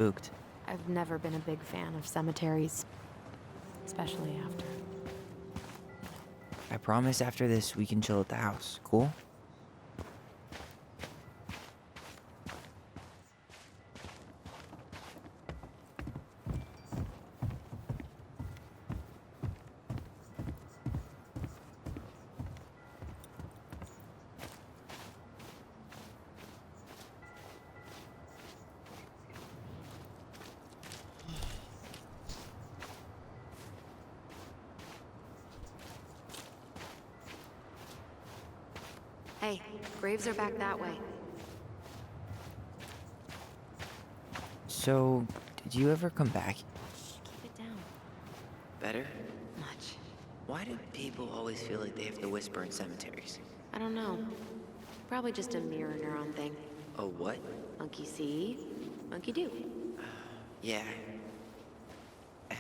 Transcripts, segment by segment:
spooked. I've never been a big fan of cemeteries, especially after. I promise after this we can chill at the house. Cool? Hey, graves are back that way. So, did you ever come back? Shh, keep it down. Better? Much. Why do people always feel like they have to whisper in cemeteries? I don't know. Probably just a mirror neuron thing. Oh, what? Monkey see, monkey do. Yeah. Uh,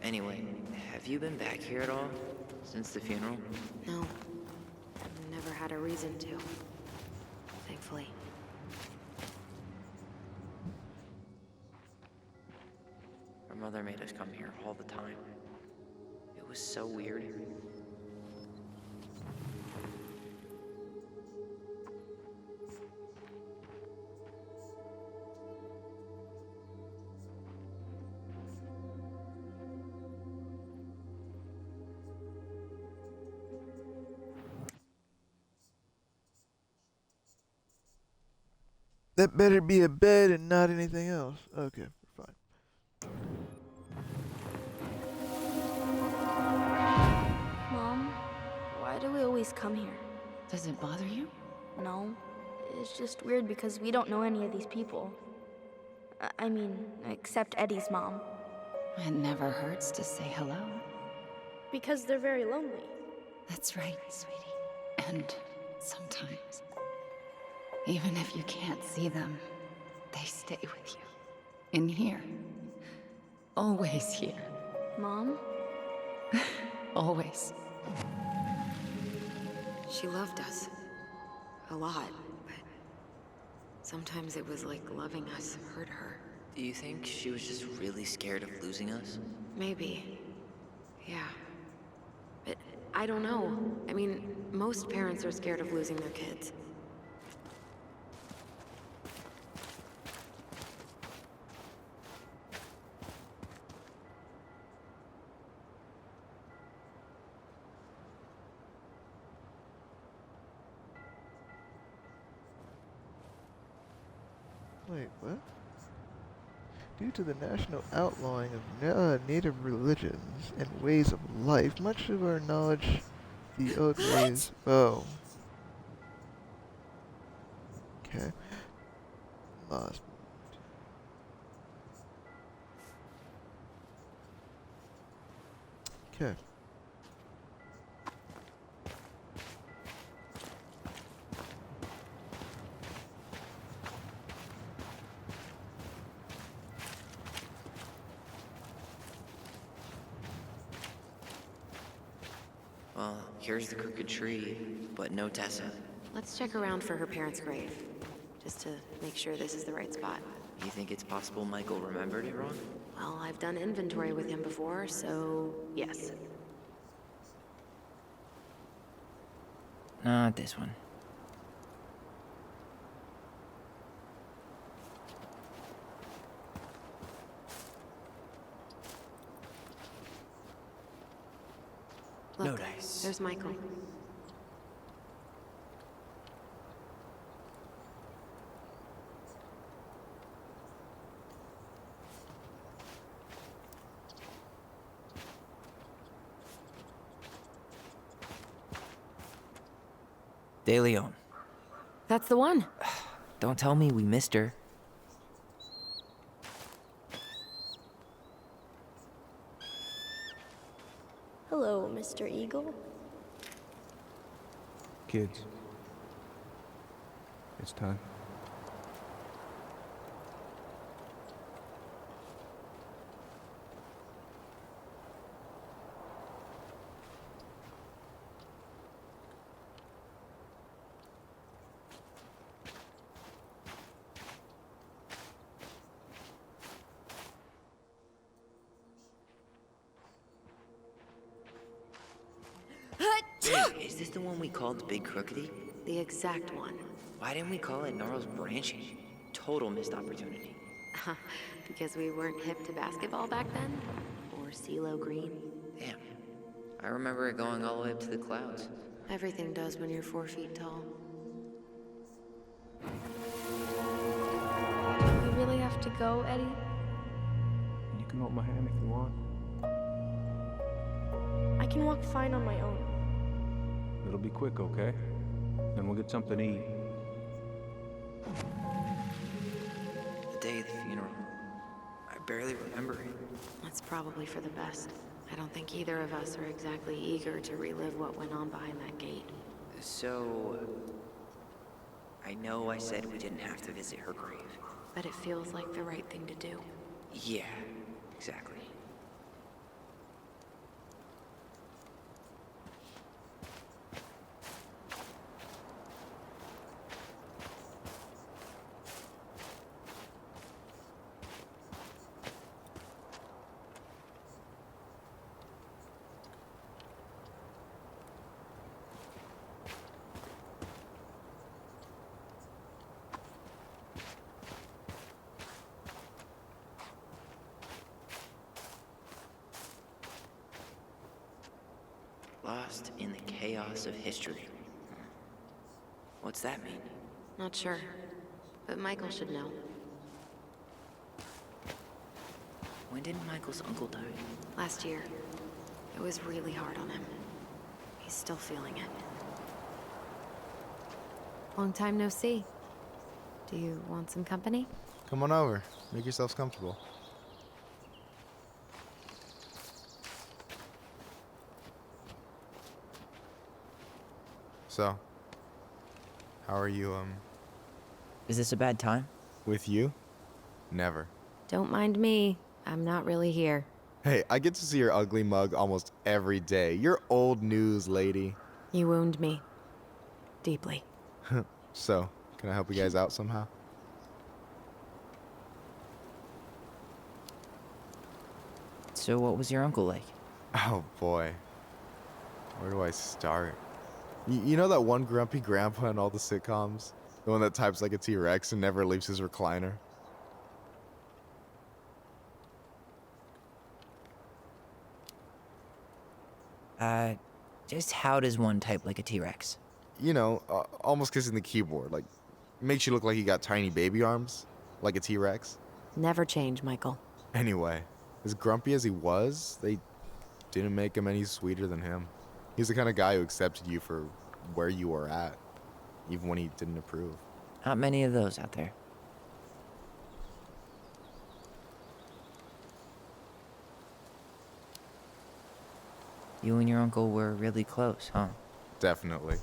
anyway, have you been back here at all? Since the funeral? No. I've never had a reason to. Thankfully. Our mother made us come here all the time. It was so weird. That better be a bed and not anything else. Okay, fine. Mom, why do we always come here? Does it bother you? No, it's just weird because we don't know any of these people. I mean, except Eddie's mom. It never hurts to say hello. Because they're very lonely. That's right, sweetie. And sometimes, even if you can't see them, they stay with you. In here. Always here. Mom? Always. She loved us. A lot, but sometimes it was like loving us hurt her. Do you think she was just really scared of losing us? Maybe. Yeah. But I don't know. I mean, most parents are scared of losing their kids. Wait, what? Due to the national outlawing of native religions and ways of life, much of our knowledge the old ways. Oh. Okay. Lost. Okay. Well, here's the crooked tree, but no Tessa. Let's check around for her parents' grave, just to make sure this is the right spot. You think it's possible Michael remembered it wrong? Well, I've done inventory with him before, so yes. Not this one. Look, No dice. there's Michael. De Leon. That's the one. Don't tell me we missed her. Hello, Mr. Eagle. Kids. It's time. Wait, is this the one we called Big Crookedy? The exact one. Why didn't we call it Gnarls Branching? Total missed opportunity. Because we weren't hip to basketball back then? Or CeeLo Green? Damn. I remember it going all the way up to the clouds. Everything does when you're 4 feet tall. Do we really have to go, Eddie? You can hold my hand if you want. I can walk fine on my own. It'll be quick, okay? Then we'll get something to eat. The day of the funeral. I barely remember it. That's probably for the best. I don't think either of us are exactly eager to relive what went on behind that gate. So... I know I said we didn't have to visit her grave. But it feels like the right thing to do. Yeah, exactly. Lost in the chaos of history. What's that mean? Not sure. But Michael should know. When did Michael's uncle die? Last year. It was really hard on him. He's still feeling it. Long time no see. Do you want some company? Come on over. Make yourselves comfortable. So, how are you, Is this a bad time? with you? Never. Don't mind me. I'm not really here. Hey, I get to see your ugly mug almost every day. You're old news, lady. You wound me. Deeply. So, can I help you guys out somehow? So what was your uncle like? Oh boy. Where do I start? You know that one grumpy grandpa in all the sitcoms? The one that types like a T-Rex and never leaves his recliner? Just how does one type like a T-Rex? You know, almost kissing the keyboard. Like, makes you look like you got tiny baby arms, like a T-Rex. Never change, Michael. Anyway, as grumpy as he was, they didn't make him any sweeter than him. He's the kind of guy who accepted you for where you were at, even when he didn't approve. Not many of those out there. You and your uncle were really close, huh? Definitely.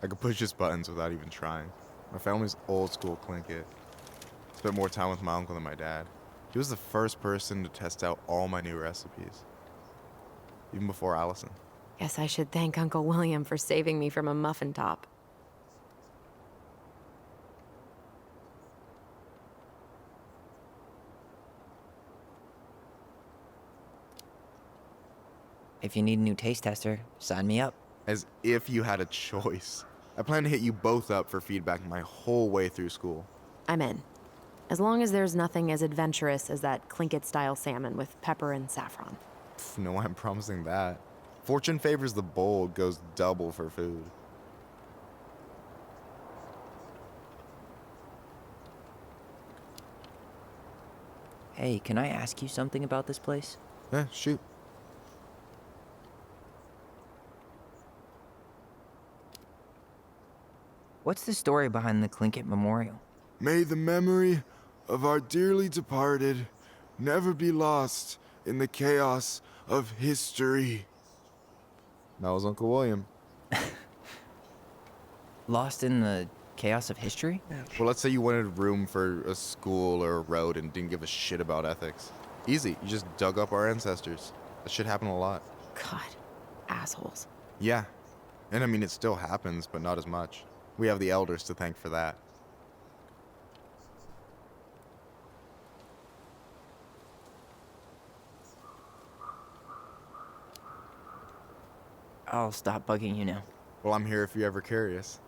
I could push his buttons without even trying. My family's old school Tlingit. Spent more time with my uncle than my dad. He was the first person to test out all my new recipes. Even before Allison. Guess I should thank Uncle William for saving me from a muffin top. If you need a new taste tester, sign me up. As if you had a choice. I plan to hit you both up for feedback my whole way through school. I'm in. As long as there's nothing as adventurous as that Tlingit-style salmon with pepper and saffron. Pff, no, I'm promising that. Fortune favors the bold, goes double for food. Hey, can I ask you something about this place? Shoot. What's the story behind the Tlingit Memorial? May the memory of our dearly departed never be lost in the chaos of history. That was Uncle William. Lost in the chaos of history? Well, let's say you wanted room for a school or a road and didn't give a shit about ethics. Easy, you just dug up our ancestors. That shit happened a lot. God, assholes. Yeah. And I mean, it still happens, but not as much. We have the elders to thank for that. I'll stop bugging you now. Well, I'm here if you're ever curious.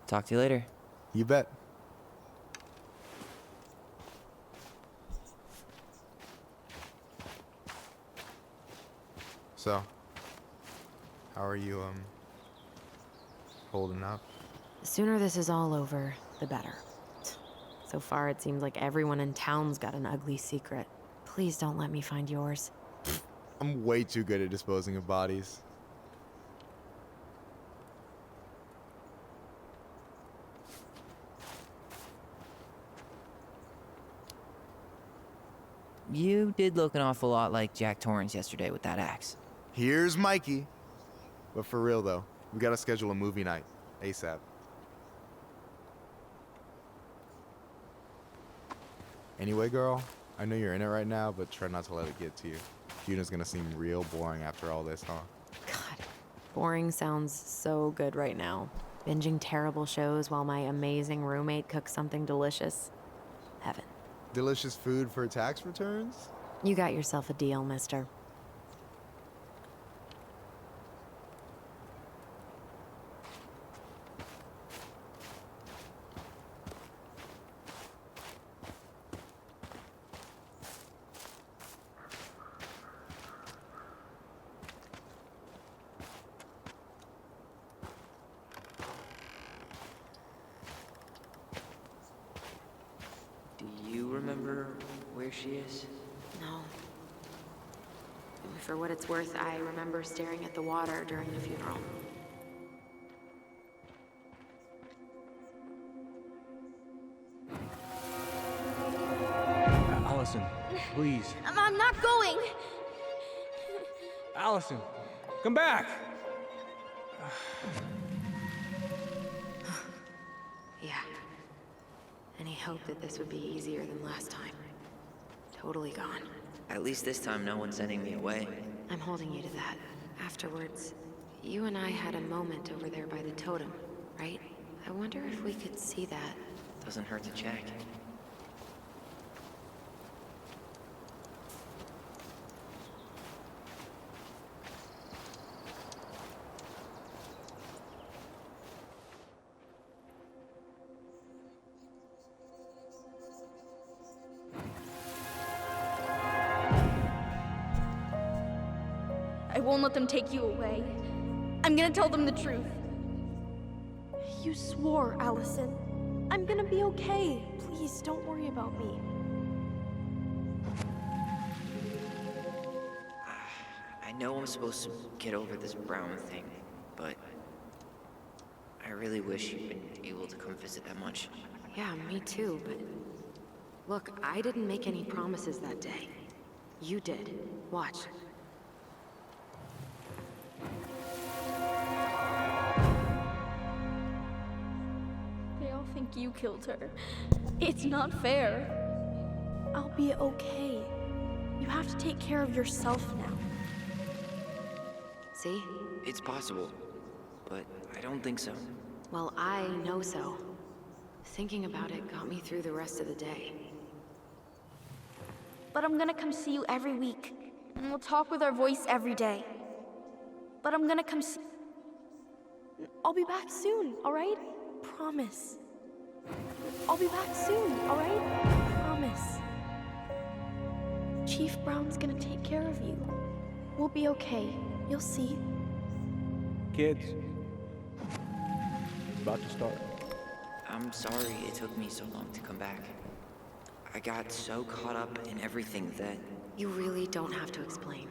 Talk to you later. You bet. So, how are you, holding up? The sooner this is all over, the better. So far, it seems like everyone in town's got an ugly secret. Please don't let me find yours. I'm way too good at disposing of bodies. You did look an awful lot like Jack Torrance yesterday with that axe. Here's Mikey. But for real, though, we gotta schedule a movie night. ASAP. Anyway, girl, I know you're in it right now, but try not to let it get to you. Funa's gonna seem real boring after all this, huh? God, boring sounds so good right now. Binging terrible shows while my amazing roommate cooks something delicious. Heaven. Delicious food for tax returns? You got yourself a deal, mister. Do you remember where she is? No. For what it's worth, I remember staring at the water during the funeral. Allison, please. I'm not going. Allison, come back! Yeah. Any hope that this would be easier than last time? Totally gone. At least this time no one's sending me away. I'm holding you to that. Afterwards, you and I had a moment over there by the totem, right? I wonder if we could see that. Doesn't hurt to check. I won't let them take you away. I'm gonna tell them the truth. You swore, Allison. I'm gonna be okay. Please, don't worry about me. I know I'm supposed to get over this Brown thing, but I really wish you'd been able to come visit that much. Yeah, me too, but... Look, I didn't make any promises that day. You did. Watch. They all think you killed her. It's not fair. I'll be okay. You have to take care of yourself now. See? It's possible, but I don't think so. Well, I know so. Thinking about it got me through the rest of the day. But I'm gonna come see you every week. And we'll talk with our voice every day. But I'm gonna come see... I'll be back soon, alright? Promise. I'll be back soon, alright? Promise. Chief Brown's gonna take care of you. We'll be okay. You'll see. Kids. It's about to start. I'm sorry it took me so long to come back. I got so caught up in everything that... You really don't have to explain.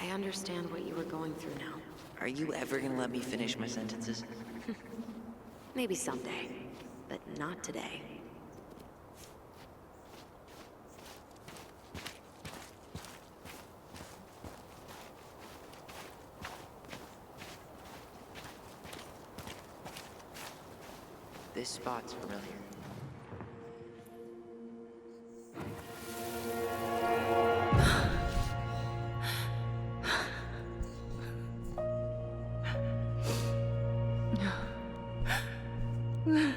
I understand what you were going through now. Are you ever gonna let me finish my sentences? Maybe someday, but not today. This spot's familiar. Man,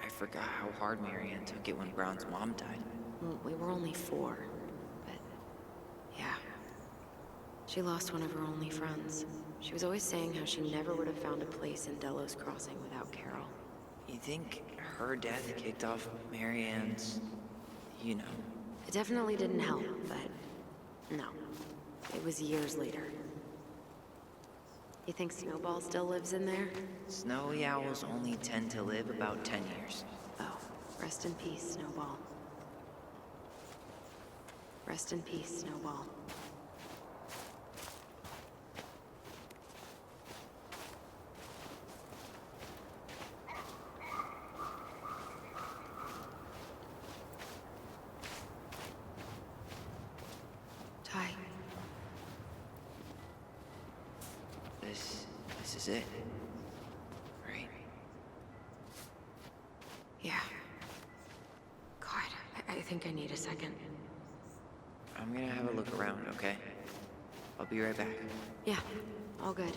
I forgot how hard Marianne took it when Brown's mom died. Well, we were only 4, but yeah. She lost one of her only friends. She was always saying how she never would have found a place in Delos Crossing without Carol. You think her death kicked off Marianne's, you know? It definitely didn't help, but no. It was years later. You think Snowball still lives in there? Snowy owls only tend to live about 10 years. Oh, rest in peace, Snowball. Rest in peace, Snowball. Ty, This is it. Right? yeah. God, I think I need a second. I'm gonna have a look around, okay? I'll be right back. Yeah, all good.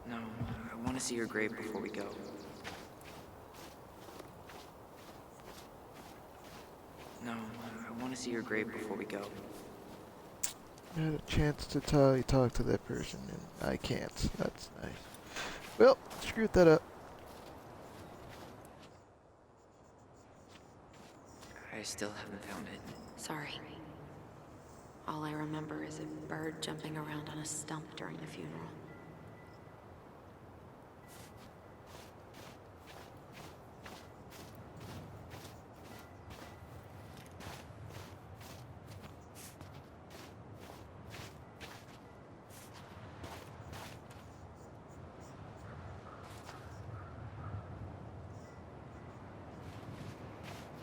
No, I want to see your grave before we go. No, I want to see your grave before we go. I had a chance to talk to that person, and I can't. That's nice. Well, screwed that up. I still haven't found it. Sorry. All I remember is a bird jumping around on a stump during the funeral.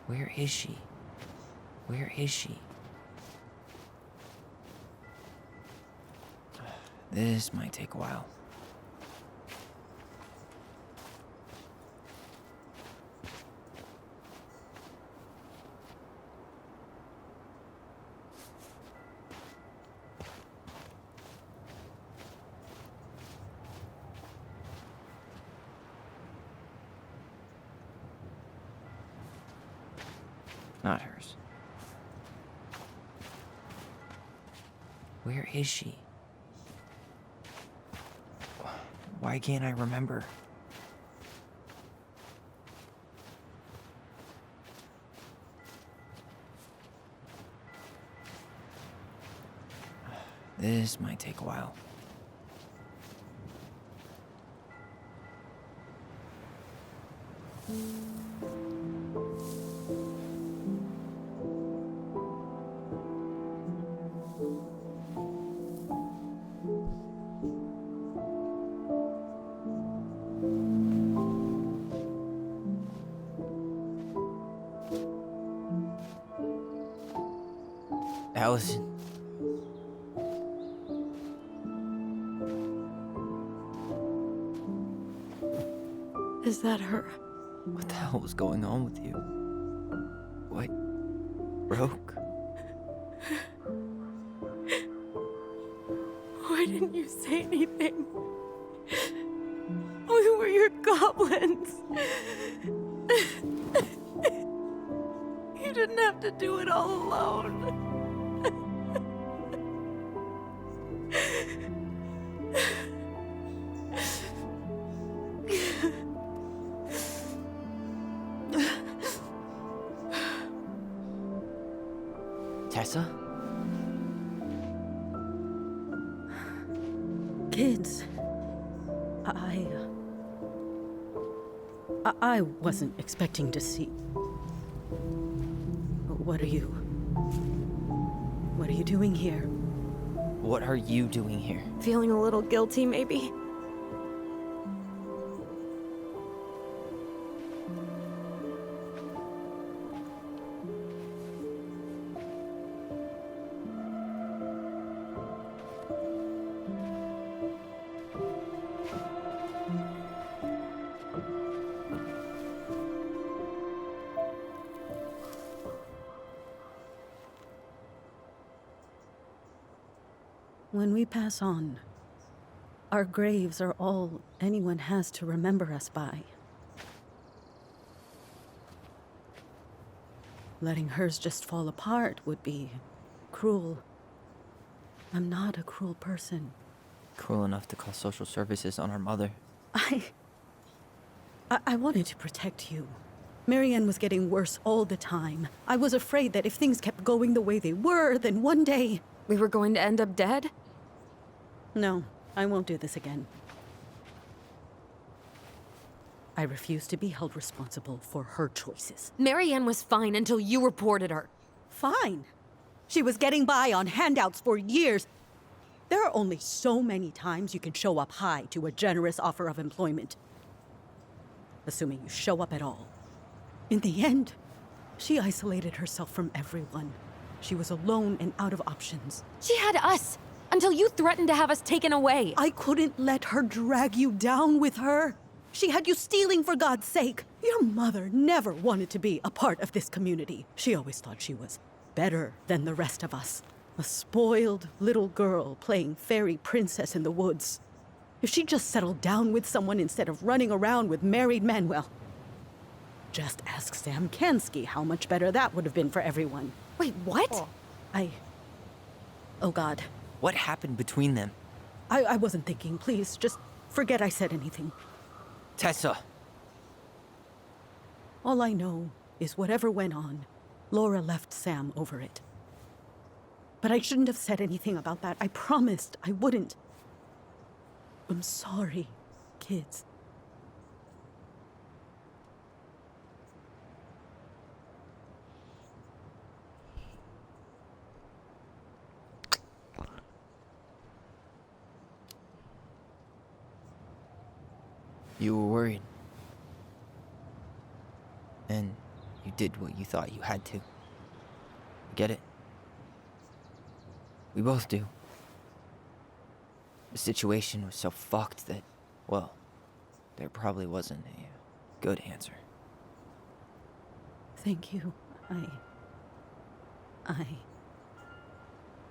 Where is she? Where is she? This might take a while. Not hers. Where is she? Why can't I remember? This might take a while. Allison. Is that her? What the hell was going on with you? What broke? Why didn't you say anything? We were your goblins. You didn't have to do it all alone. Tessa? Kids, I wasn't expecting to see. What are you doing here? What are you doing here? Feeling a little guilty, maybe? When we pass on, our graves are all anyone has to remember us by. Letting hers just fall apart would be cruel. I'm not a cruel person. Cruel enough to call social services on our mother. I wanted to protect you. Marianne was getting worse all the time. I was afraid that if things kept going the way they were, then one day... We were going to end up dead? No, I won't do this again. I refuse to be held responsible for her choices. Marianne was fine until you reported her. Fine. She was getting by on handouts for years. There are only so many times you can show up high to a generous offer of employment. Assuming you show up at all. In the end, she isolated herself from everyone. She was alone and out of options. She had us until you threatened to have us taken away. I couldn't let her drag you down with her. She had you stealing for God's sake. Your mother never wanted to be a part of this community. She always thought she was better than the rest of us. A spoiled little girl playing fairy princess in the woods. If she just settled down with someone instead of running around with married men, well, just ask Sam Kansky how much better that would have been for everyone. Wait, what? Oh God. What happened between them? I wasn't thinking. Please, just forget I said anything. Tessa! All I know is whatever went on, Laura left Sam over it. But I shouldn't have said anything about that. I promised I wouldn't. I'm sorry, kids. You were worried. And you did what you thought you had to. Get it? We both do. The situation was so fucked that, well, there probably wasn't a good answer. Thank you.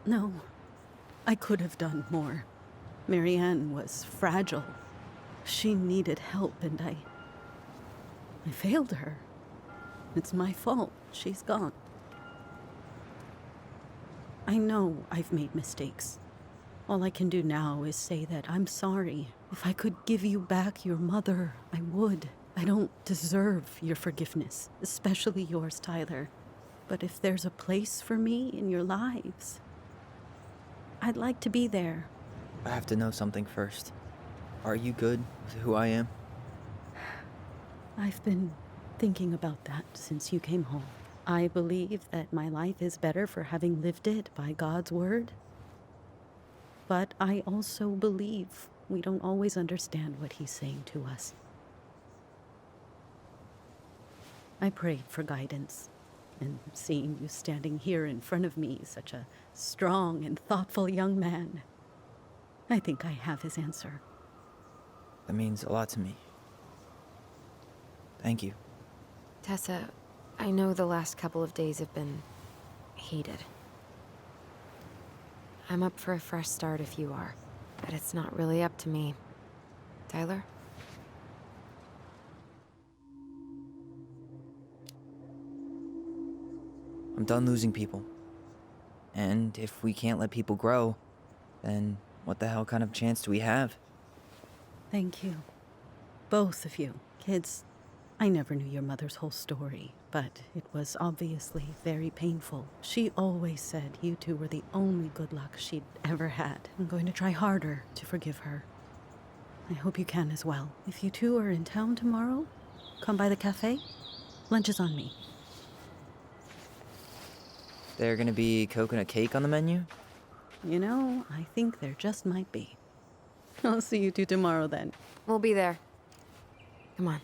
No. I could have done more. Marianne was fragile. She needed help, and I failed her. It's my fault. She's gone. I know I've made mistakes. All I can do now is say that I'm sorry. If I could give you back your mother, I would. I don't deserve your forgiveness, especially yours, Tyler. But if there's a place for me in your lives, I'd like to be there. I have to know something first. Are you good with who I am? I've been thinking about that since you came home. I believe that my life is better for having lived it by God's word. But I also believe we don't always understand what He's saying to us. I prayed for guidance, and seeing you standing here in front of me, such a strong and thoughtful young man, I think I have His answer. That means a lot to me. Thank you. Tessa, I know the last couple of days have been heated. I'm up for a fresh start if you are, but it's not really up to me. Tyler? I'm done losing people. And if we can't let people grow, then what the hell kind of chance do we have? Thank you. Both of you. Kids, I never knew your mother's whole story, but it was obviously very painful. She always said you two were the only good luck she'd ever had. I'm going to try harder to forgive her. I hope you can as well. If you two are in town tomorrow, come by the cafe. Lunch is on me. There gonna be coconut cake on the menu? You know, I think there just might be. I'll see you two tomorrow then. We'll be there. Come on.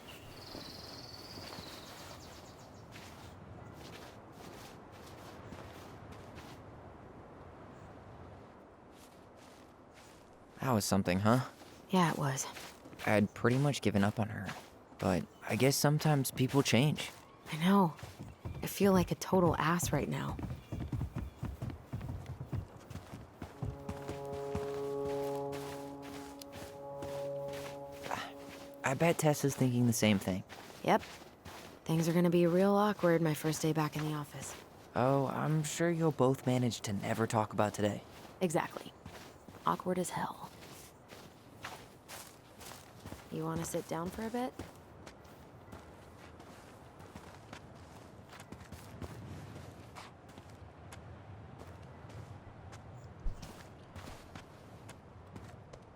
That was something, huh? Yeah, it was. I had pretty much given up on her, but I guess sometimes people change. I know. I feel like a total ass right now. I bet Tessa's thinking the same thing. Yep. Things are gonna be real awkward my first day back in the office. Oh, I'm sure you'll both manage to never talk about today. Exactly. Awkward as hell. You wanna sit down for a bit?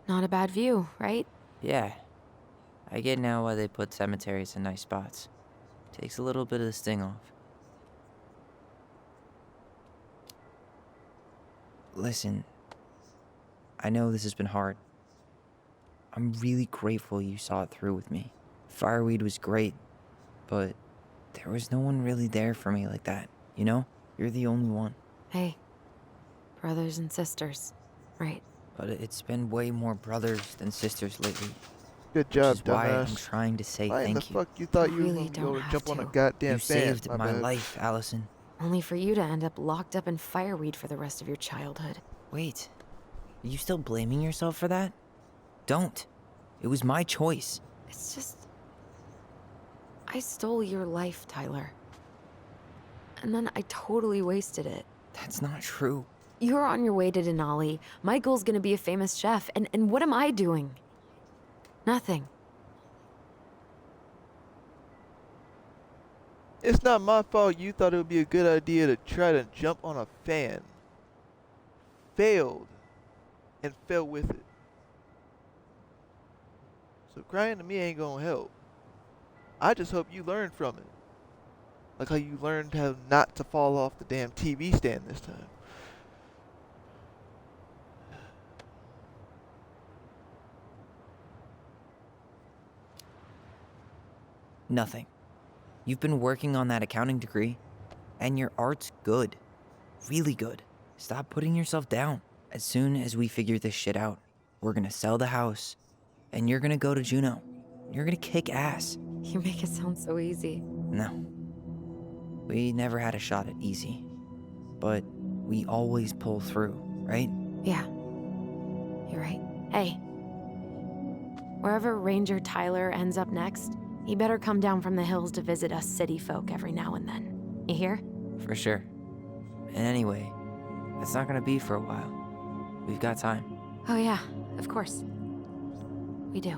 Not a bad view, right? Yeah. I get now why they put cemeteries in nice spots. Takes a little bit of the sting off. Listen, I know this has been hard. I'm really grateful you saw it through with me. Fireweed was great, but there was no one really there for me like that, you know? You're the only one. Hey, brothers and sisters, right? But it's been way more brothers than sisters lately. Good job, Which is why I'm dumbass. trying to say Why in the thank you. fuck you thought You you were really gonna be able don't to have jump on a to. goddamn You fan? saved My my bad. life, Allison. Only for you to end up locked up in fireweed for the rest of your childhood. Wait, are you still blaming yourself for that? Don't. It was my choice. It's just... I stole your life, Tyler. And then I totally wasted it. That's not true. You're on your way to Denali. Michael's gonna be a famous chef, and what am I doing? Nothing. It's not my fault you thought it would be a good idea to try to jump on a fan. Failed. And fell with it. So crying to me ain't gonna help. I just hope you learn from it. Like how you learned how not to fall off the damn TV stand this time. Nothing. You've been working on that accounting degree, and your art's good. Really good. Stop putting yourself down. As soon as we figure this shit out, we're gonna sell the house, and you're gonna go to Juneau. You're gonna kick ass. You make it sound so easy. No. We never had a shot at easy. But we always pull through, right? Yeah. You're right. Hey. Wherever Ranger Tyler ends up next, he better come down from the hills to visit us city folk every now and then. You hear? For sure. And anyway, that's not gonna be for a while. We've got time. Oh yeah, of course. We do.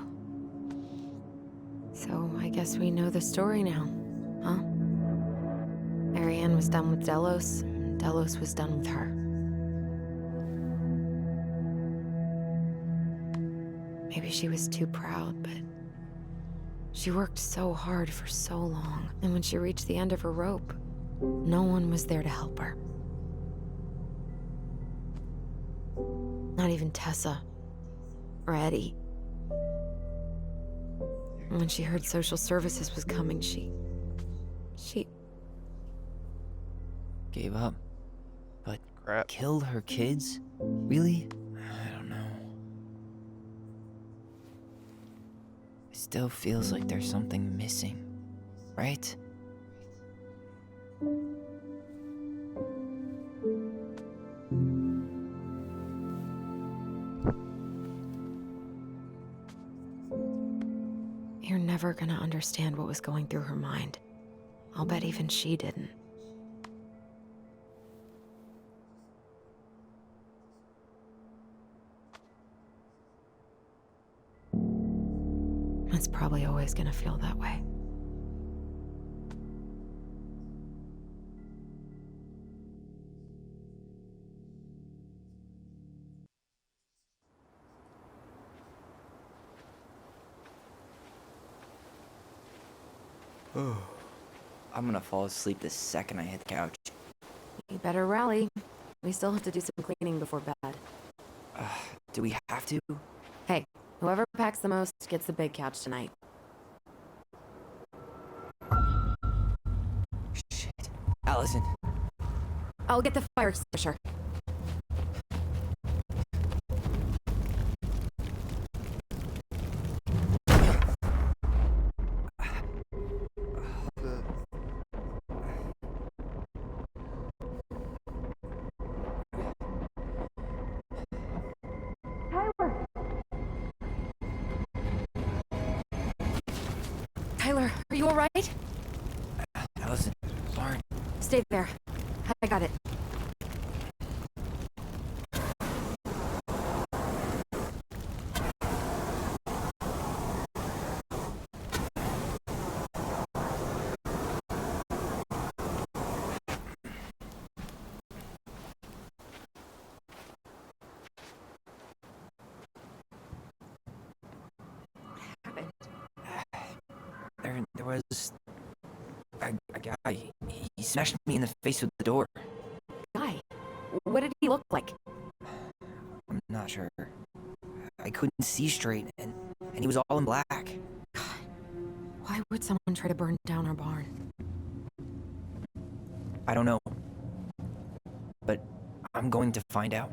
So I guess we know the story now, huh? Marianne was done with Delos, and Delos was done with her. Maybe she was too proud, but she worked so hard for so long, and when she reached the end of her rope, no one was there to help her. Not even Tessa or Eddie. And when she heard social services was coming, she Gave up. But Crap. killed her kids? Really? I don't know. It still feels like there's something missing, right? You're never gonna understand what was going through her mind. I'll bet even she didn't. It's probably always gonna feel that way. I'm gonna fall asleep the second I hit the couch. You better rally. We still have to do some cleaning before bed. Do we have to? Hey, whoever packs the most gets the big couch tonight. Shit. Allison. I'll get the fire extinguisher. Tyler, are you alright? Allison, Lauren, Stay there. I got it. there was a guy. He smashed me in the face with the door. Guy, what did he look like? I'm not sure. I couldn't see straight, and he was all in black. Why would someone try to burn down our barn? I don't know. But I'm going to find out.